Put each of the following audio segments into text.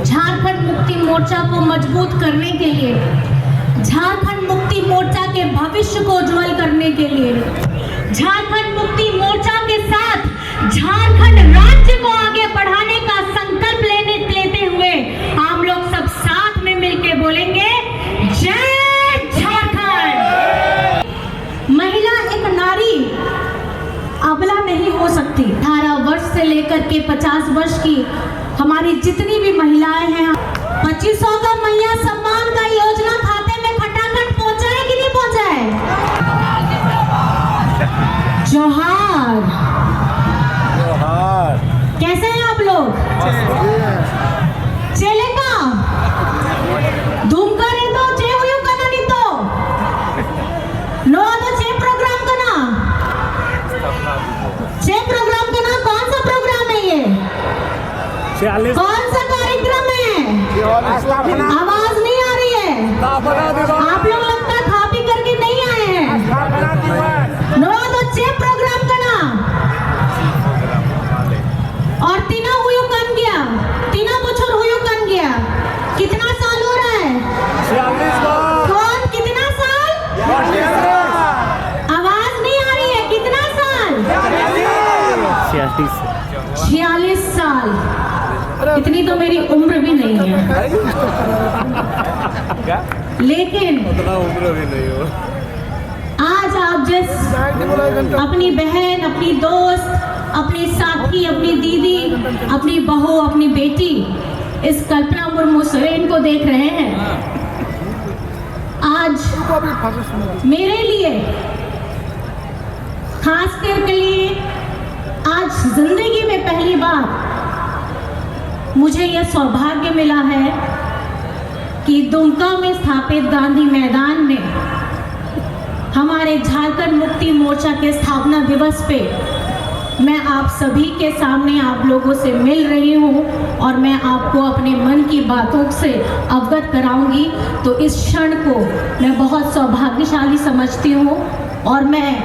झारखंड मुक्ति मोर्चा को मजबूत करने के लिए, झारखंड मुक्ति मोर्चा के भविष्य को उज्जवल करने के लिए, झारखंड मुक्ति मोर्चा के साथ झारखंड राज्य को आगे बढ़ाने का संकल्प लेते हुए हम लोग सब साथ में मिलकर बोलेंगे जय झारखंड। महिला एक नारी अबला नहीं हो सकती। 18 वर्ष से लेकर के 50 वर्ष की हमारी जितनी भी महिलाएं हैं, 2500 का मैया सम्मान का योजना खाते में खटाखट पहुंचा है कि नहीं पहुंचा है? जोहार जोहार। कैसे हैं आप लोग? चलेगा धूम करे तो चे हुई करना नहीं तो नो तो चे प्रोग्राम करना, चे प्रोग्राम करना। कौन सा प्रोग्राम है ये? कौन सा कार्यक्रम है? आवाज नहीं आ रही है। आप लोग लगता है खा पी करके नहीं आए हैं। नो तो चे प्रोग्राम करना। और तीना हुई कन गया, तीना बछर हुई कन गया। कितना साल हो रहा है? कौन कितना साल? आवाज नहीं आ रही है। कितना साल? 46 साल। इतनी तो मेरी उम्र भी नहीं है, लेकिन उम्र भी नहीं हो। आज आप जिस अपनी बहन, अपनी दोस्त, अपनी साथी, अपनी दीदी, अपनी बहू, अपनी बेटी इस कल्पना मुर्मू सोरेन को देख रहे हैं, आज मेरे लिए, खास करके लिए आज जिंदगी में पहली बार मुझे यह सौभाग्य मिला है कि दुमका में स्थापित गांधी मैदान में हमारे झारखंड मुक्ति मोर्चा के स्थापना दिवस पे मैं आप सभी के सामने आप लोगों से मिल रही हूँ और मैं आपको अपने मन की बातों से अवगत कराऊंगी। तो इस क्षण को मैं बहुत सौभाग्यशाली समझती हूँ और मैं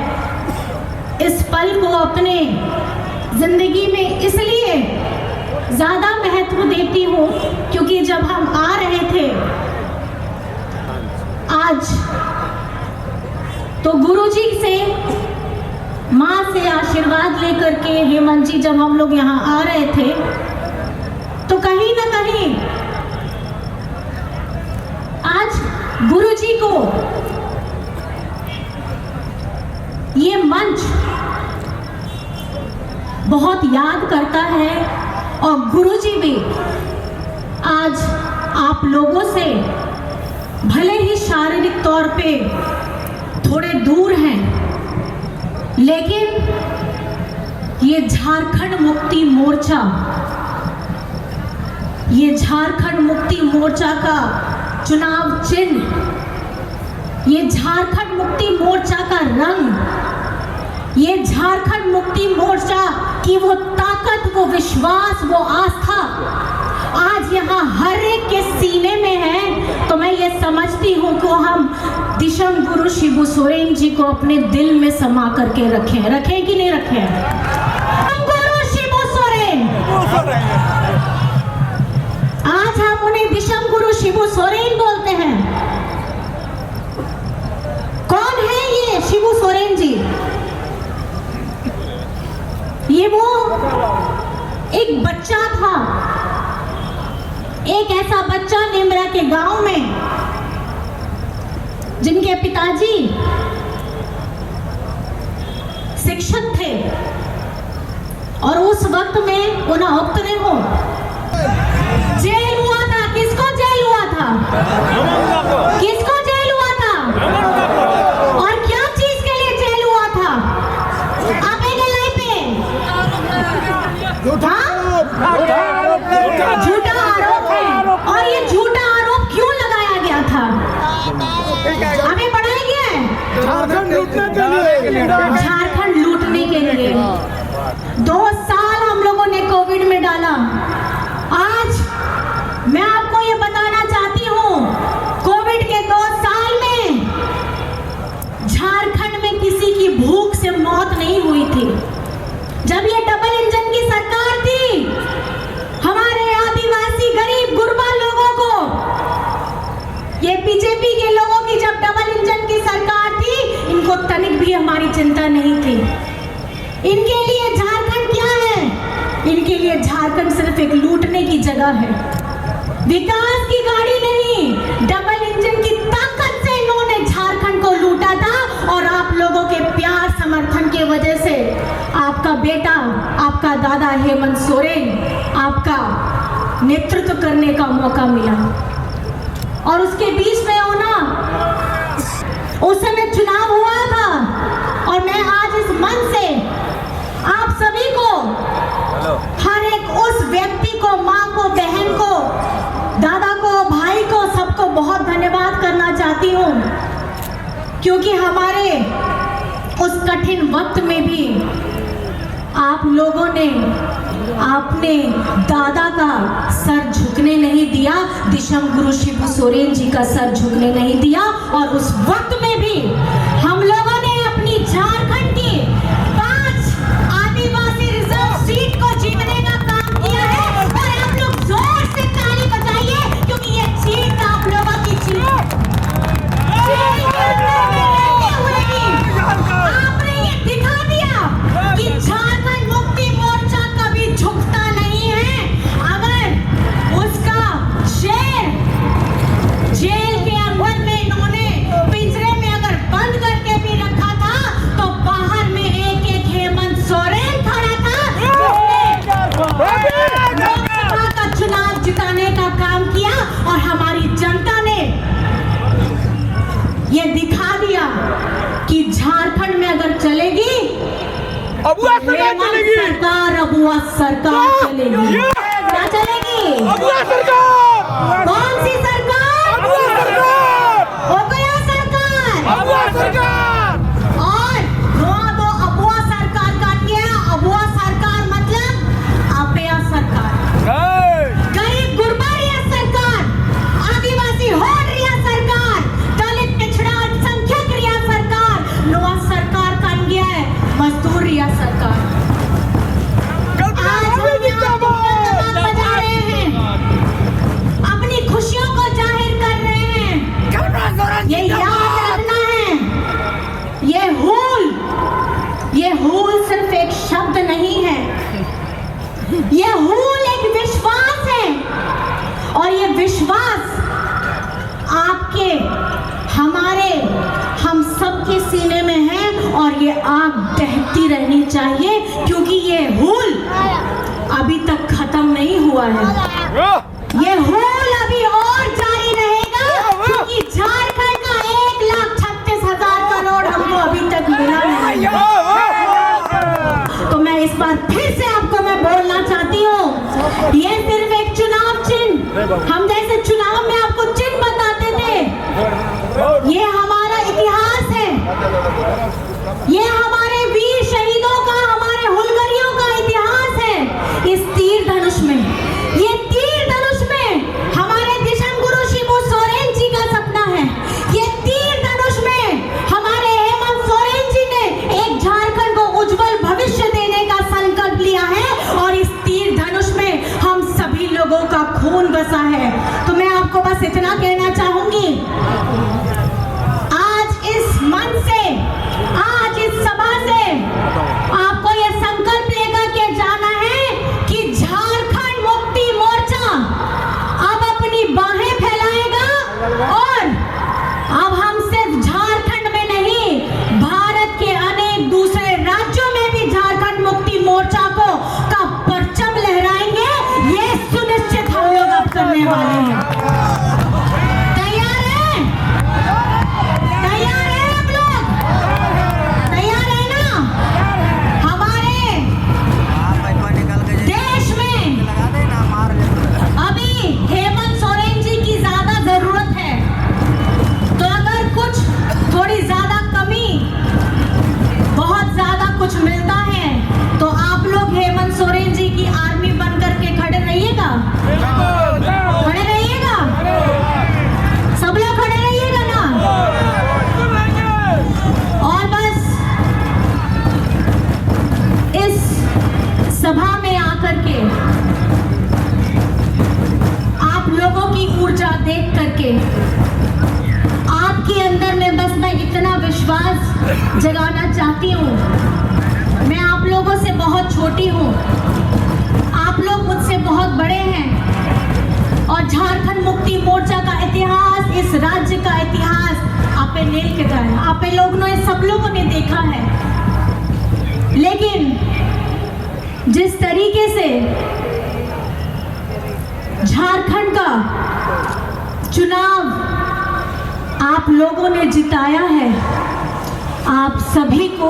इस पल को अपने जिंदगी में इसलिए ज़्यादा महत्व देती हूँ क्योंकि जब हम आ रहे थे आज तो गुरुजी से, माँ से आशीर्वाद लेकर के हेमंत जी जब हम लोग यहाँ आ रहे थे तो कहीं ना कहीं आज गुरुजी को ये मंच बहुत याद करता है और गुरुजी भी आज आप लोगों से भले ही शारीरिक तौर पे थोड़े दूर हैं, लेकिन ये झारखंड मुक्ति मोर्चा, ये झारखंड मुक्ति मोर्चा का चुनाव चिन्ह, ये झारखंड मुक्ति मोर्चा का रंग, ये झारखंड मुक्ति मोर्चा की वो ताकत, वो विश्वास, वो आस्था आज यहाँ हर एक के सीने में है। तो मैं ये समझती हूँ कि हम दिशम गुरु शिबू सोरेन जी को अपने दिल में समा करके रखें कि नहीं रखें? गुरु शिबू सोरेन, आज हम उन्हें दिशम गुरु शिबू सोरेन बोलते हैं। कौन है ये शिबू सोरेन जी? ये वो एक बच्चा था, एक ऐसा बच्चा नेमरा के गांव में जिनके पिताजी शिक्षक थे और उस वक्त में उन्हें उतरे हो जेल हुआ था। किसको जेल हुआ था? किसको जेल हुआ था? और क्या चीज के लिए जेल हुआ था? आप झूठा आरोप है और ये झूठा आरोप क्यों लगाया गया था? हमें पढ़ाया गया है झारखंड लूटने के लिए। झारखंड लूटने के लिए 2 साल हम लोगों ने कोविड में डाला। आज मैं आपको ये बताना चाहती हूँ, कोविड के 2 साल में झारखंड में किसी की भूख से मौत नहीं हुई थी। जब ये डबल इंजन की सरकार थी, हमारे आदिवासी गरीब गुरबा लगा है। विकास की गाड़ी नहीं, डबल इंजन की ताकत से इन्होंने झारखंड को लूटा था और आप लोगों के प्यार समर्थन की वजह से आपका बेटा, आपका दादा हेमंत सोरेन आपका नेतृत्व करने का मौका मिला। और उसके बीच में होना, उस समय चुनाव हुआ था और मैं आज इस मंच से आप सभी को, हर एक उस व्यक्ति को, माँ को, बहन को, दादा को, भाई को, सबको बहुत धन्यवाद करना चाहती हूँ, क्योंकि हमारे उस कठिन वक्त में भी आप लोगों ने आपने दादा का सर झुकने नहीं दिया, दिशम गुरु शिबू सोरेन जी का सर झुकने नहीं दिया। और उस वक्त में भी हम लोगों ने अपनी झारखंड की 5 आदिवासी रिजर्व सीट को जीतने का काम किया है। और आप लोग जोर से ताली बजाइए, क्योंकि ये जीत आप लोगों की जीत। आपने ये दिखा दिया कि झारखंड मुक्ति मोर्चा कभी झुकता नहीं है। अगर उसका शेर जेल के अंदर में इन्होंने पिंजरे में अगर बंद करके भी रखा था, तो बाहर में एक एक हेमंत सोरेन खड़ा था, जिसने लोकसभा का चुनाव जिताने का काम किया। और हमारी जनता ने ये दिखा दिया कि झारखंड में अगर चलेगी, अबुआ सरकार चलेगी, सरकार अबुआ सरकार चलेगी। क्या चलेगी? अबुआ सरकार। कौन सी सरकार? अबुआ सरकार। अबुआ सरकार। अबुआ सरकार। और वो अबुआ सरकार काट गया। अबुआ सरकार मतलब अबुआ सरकार, गरीब गुरबा रिया सरकार, आदिवासी होड़ रिया सरकार, दलित पिछड़ा अल्पसंख्यक रिया सरकार, नवा सरकार काट गया है मजदूर रिया सरकार। आज हम यहाँ दमाम बजा रहे हैं, अपनी खुशियों को जाहिर कर रहे हैं। ये याद रखना है, ये हूल सिर्फ एक शब्द नहीं है, ये हूल एक विश्वास है। और ये विश्वास आपके, हमारे, हम सबके सीने में है। और ये आग दहती रहनी चाहिए, क्योंकि ये हूल अभी तक खत्म नहीं हुआ है। ये हूल अभी और जारी रहेगा, क्योंकि झारखंड का 1,36,000 करोड़ हमको अभी तक मिला नहीं। तो मैं इस बार फिर से आपको मैं बोलना चाहती हूँ, ये सिर्फ एक चुनाव चिन्ह, हम जैसे चुनाव में आपको चिन्ह बताते थे, ये हमारा इतिहास है, ये हमारे वीर शहीदों का, हमारे हुलगरियों का इतिहास है। इस तीर धनुष में, ये तीर धनुष में हमारे दिशम गुरु शिबू सोरेन जी का सपना है। ये तीर धनुष में हमारे हेमंत सोरेन जी ने एक झारखंड को उज्जवल भविष्य देने का संकल्प लिया है। और इस तीर धनुष में हम सभी लोगों का खून बसा है। तो मैं आपको बस इतना कहना चाहूंगी, आज इस मंच से, आज इस सभा से आपको यह संकल्प लेकर के जाना है कि झारखंड मुक्ति मोर्चा अब अपनी बाहें फैलाएगा। और अब हम सिर्फ झारखंड में नहीं, भारत के अनेक दूसरे राज्यों में भी झारखंड मुक्ति मोर्चा को का परचम लहराएंगे। ये सुनिश्चित हम लोग अब करने वाले हैं। तैयार हैं? तैयार हैं आप लोग? तैयार है ना? हमारे देश में अभी हेमंत सोरेन जी की ज्यादा जरूरत है। तो अगर कुछ थोड़ी ज्यादा कमी, बहुत ज्यादा कुछ मिलता है, तो आप लोग हेमंत सोरेन जी की आर्मी बन करके खड़े रहिएगा। खड़े रहिएगा, सब लोग खड़े रहिएगा ना। और बस इस सभा में आकर के आप लोगों की ऊर्जा देख करके, आपके अंदर में बस मैं इतना विश्वास जगाना चाहती हूँ। मैं आप लोगों से बहुत छोटी हूँ, आप आप लोग मुझसे बहुत बड़े हैं और झारखंड मुक्ति मोर्चा का इतिहास, इस राज्य का इतिहास आपे नेल के गए, आपे लोगों ने, सब लोगों ने देखा है। लेकिन जिस तरीके से झारखंड का चुनाव आप लोगों ने जिताया है, आप सभी को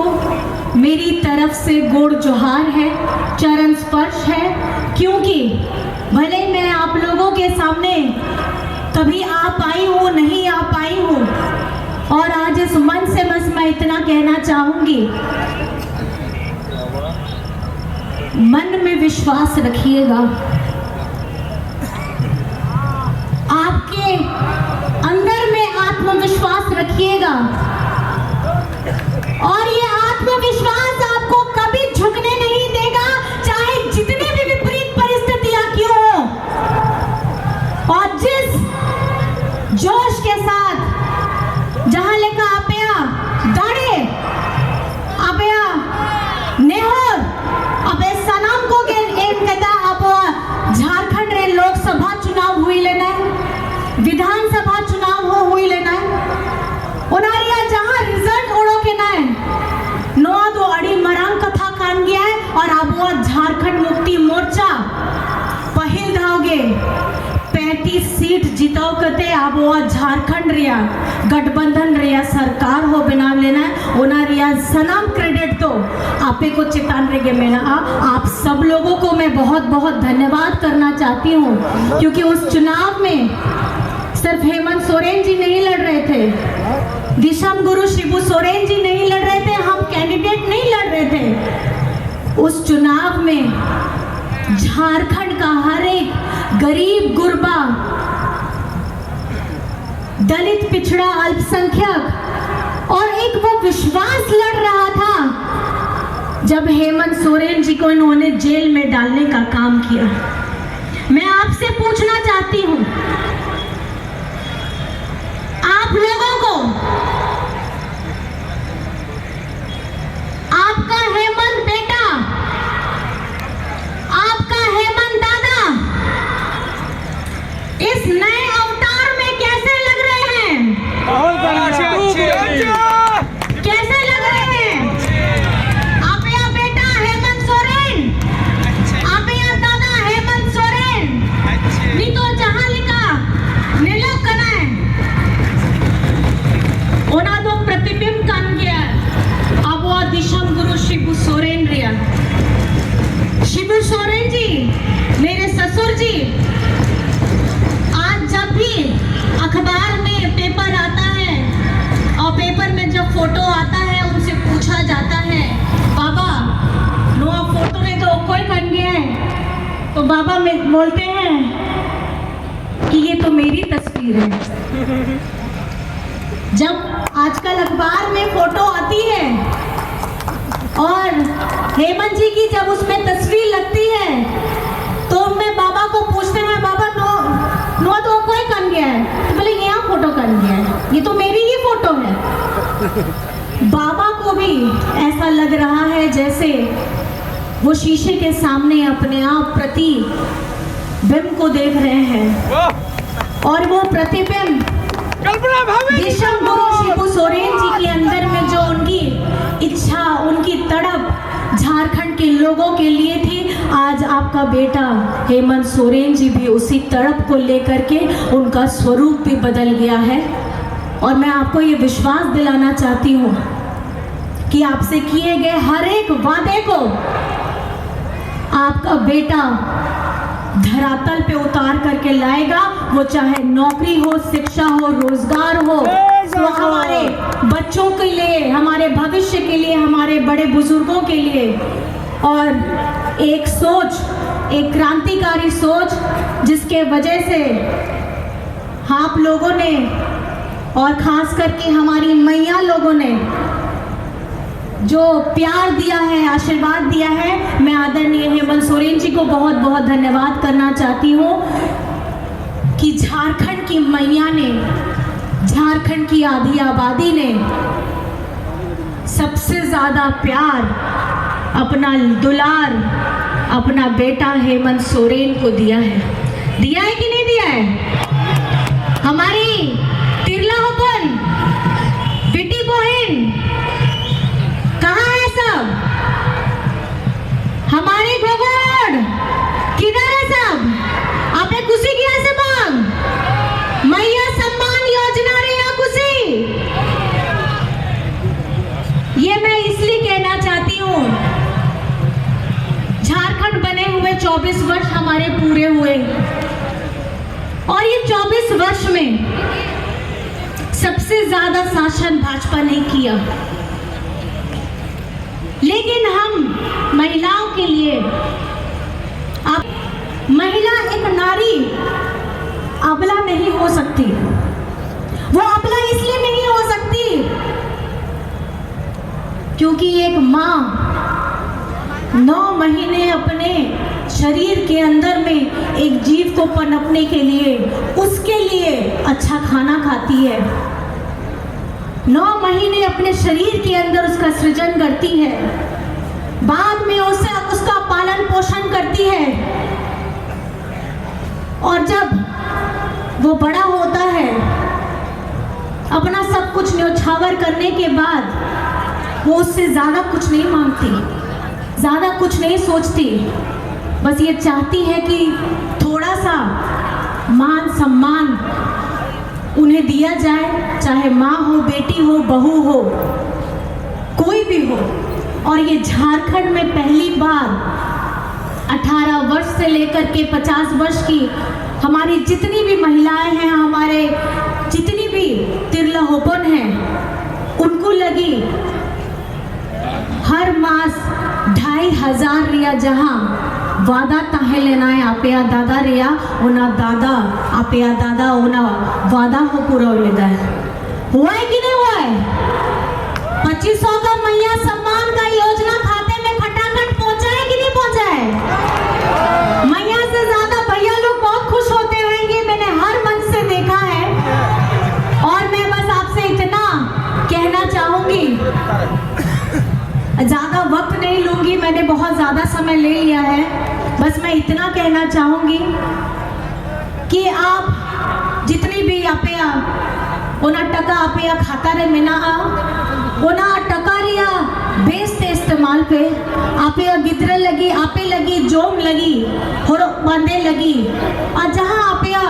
मेरी तरफ से गोड़ जोहार है, चरण स्पर्श है। क्योंकि भले मैं आप लोगों के सामने कभी आ पाई हूँ, नहीं आ पाई हूँ, और आज इस मन से बस मैं इतना कहना चाहूंगी, मन में विश्वास रखिएगा, आपके अंदर में आत्मविश्वास रखिएगा, और ये आत्मविश्वास आपको कभी झुकने नहीं देगा, चाहे जितनी भी विपरीत परिस्थितियां क्यों हो। और जिस जोश के साथ जहां लेकर आपया दाड़े, आपया नेहर, अबे सनम को एम कहता आप झारखंड रे लोकसभा चुनाव हुई लेना है, विधानसभा चुनाव हो हुई लेना है, उनारिया जहां रिजल्ट ओढ़ो के ना है, नोआ दो अड़ी मरांग कथा कान गया है, और अब झारखंड मुक्ति मोर्चा पहिल धावगे 35 सीट जिताओ कते अब झारखंड रिया गठबंधन रिया सरकार हो बना लेना है, उनारिया सनम क्रेडिट तो आपे को चितान रेगे मेरा आप सब लोगों को मैं बहुत बहुत धन्यवाद करना चाहती हूँ। क्योंकि उस चुनाव में सिर्फ हेमंत सोरेन जी नहीं लड़ रहे थे, दिशम गुरु शिबू सोरेन जी नहीं लड़ रहे थे, हम कैंडिडेट नहीं लड़ रहे थे। उस चुनाव में झारखंड का हर एक गरीब गुरबा, दलित, पिछड़ा, अल्पसंख्यक और एक वो विश्वास लड़ रहा था जब हेमंत सोरेन जी को इन्होंने जेल में डालने का काम किया। मैं आपसे पूछना चाहती हूँ, आप लोगों को आपका हेमंत बेटा, आपका हेमंत दादा इस नए अवतार में कैसे लग रहे हैं? कैसे लग रहे हैं? आपया बेटा हेमंत सोरेन, आपया दादा हेमंत सोरेन, नहीं तो जहां लिखा नीलो कना है ओना दो प्रतिबिंब कान गया, अब वो दिशम गुरु शिबू सोरेन रिया। शिबू सोरेन जी मेरे ससुर जी, आज जब भी अखबार में पेपर आता है और पेपर में जब फोटो आता है, उनसे पूछा जाता है बाबा नो फोटो ने तो कोई बन गया है, तो बाबा में बोलते हैं कि ये तो मेरी तस्वीर है। जब आजकल अखबार में फोटो आती है और हेमंत जी की जब उसमें तस्वीर लगती है, तो मैं बाबा को पूछते हैं बाबा नो तो कोई कन गया है, तो बोले यहाँ फोटो कन गया है, ये तो मेरी ही फोटो है। बाबा को भी ऐसा लग रहा है जैसे वो शीशे के सामने अपने आप प्रतिबिंब को देख रहे हैं, और वो प्रतिबिंब दिशम गुरु शिबू सोरेन जी के अंदर में जो उनकी इच्छा, उनकी तड़प झारखंड के लोगों के लिए थी, आज आपका बेटा हेमंत सोरेन जी भी उसी तड़प को लेकर के उनका स्वरूप भी बदल गया है। और मैं आपको ये विश्वास दिलाना चाहती हूँ कि आपसे किए गए हर एक वादे को आपका बेटा धरातल पे उतार करके लाएगा। वो चाहे नौकरी हो, शिक्षा हो, रोजगार हो, तो हमारे बच्चों के लिए, हमारे भविष्य के लिए, हमारे बड़े बुजुर्गों के लिए। और एक सोच, एक क्रांतिकारी सोच, जिसके वजह से आप लोगों ने और खास करके हमारी मैया लोगों ने जो प्यार दिया है, आशीर्वाद दिया है, मैं आदरणीय हेमंत सोरेन जी को बहुत बहुत धन्यवाद करना चाहती हूँ कि झारखंड की मैया ने, झारखंड की आधी आबादी ने सबसे ज़्यादा प्यार, अपना दुलार अपना बेटा हेमंत सोरेन को दिया है कि नहीं दिया है? हमारी तिरला होपन बेटी बहन कहाँ है सब? हमारे गोगोड़ किधर है सब? आपे खुशी किया से मांग मैया सम्मान योजना रे या खुशी? ये मैं इसलिए कहना चाहती हूँ, झारखंड बने हुए 24 वर्ष हमारे पूरे हुए और ये 24 वर्ष में सबसे ज्यादा शासन भाजपा ने किया, लेकिन हम महिलाओं के लिए, अब महिला एक नारी अबला नहीं हो सकती। वो अबला इसलिए नहीं हो सकती क्योंकि एक माँ 9 महीने अपने शरीर के अंदर में एक जीव को पनपने के लिए, उसके लिए अच्छा खाना खाती है। 9 महीने अपने शरीर के अंदर उसका सृजन करती है, बाद में उसका पालन पोषण करती है और जब वो बड़ा होता है, अपना सब कुछ न्योछावर करने के बाद वो उससे ज्यादा कुछ नहीं मांगती, ज्यादा कुछ नहीं सोचती, बस ये चाहती है कि थोड़ा सा मान सम्मान उन्हें दिया जाए, चाहे माँ हो, बेटी हो, बहू हो, कोई भी हो। और ये झारखंड में पहली बार 18 वर्ष से लेकर के 50 वर्ष की हमारी जितनी भी महिलाएं हैं, हमारे जितनी भी तिरला होपन हैं, उनको लगी हर मास 2500 रिया, जहां वादा ताहे लेना है आपया दादा रिया ओना दादा आपया दादा ओना वादा हो पूरा लेदा है। हुआ है कि नहीं हुआ है? 2500 का मैया सम्मान का योजना खाते में खटाखट पहुंचा है कि नहीं पहुंचा है? मैया से ज्यादा भैया लोग बहुत खुश होते होंगे, मैंने हर मंच से देखा है। और मैं बस आपसे इतना कहना चाहूंगी, ज्यादा वक्त नहीं लूंगी, मैंने बहुत ज्यादा समय ले लिया है, बस मैं इतना कहना चाहूंगी कि आप जितनी भी आपया ओना टका आपया खाता रे मेना ओना टका रिया बेचते इस्तेमाल पे आपया गिद्रे लगी, आपे लगी, जोम लगी, होर बांधे लगी, और जहाँ आपया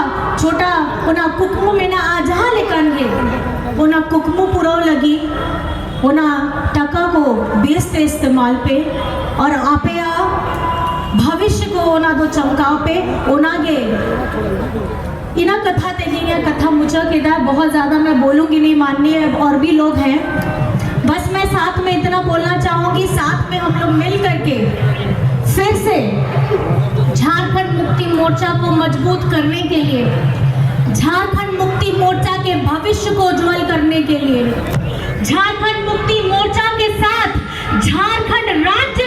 छोटा ओना कुकमू मेना आ जहाँ लेकर गे ओना कुकमू पुरो लगी, ओना टका को बेचते इस्तेमाल पे, और आपया भविष्य को ओना दो चमकाव पे ओना गे इना कथा देखेंगे। कथा मुझे केदा बहुत ज़्यादा मैं बोलूँगी नहीं, माननीय और भी लोग हैं, बस मैं साथ में इतना बोलना चाहूँगी, साथ में हम लोग मिल करके फिर से झारखंड मुक्ति मोर्चा को मजबूत करने के लिए, झारखंड मुक्ति मोर्चा के भविष्य को उज्जवल करने के लिए, झारखंड मुक्ति मोर्चा के साथ झारखंड राज्य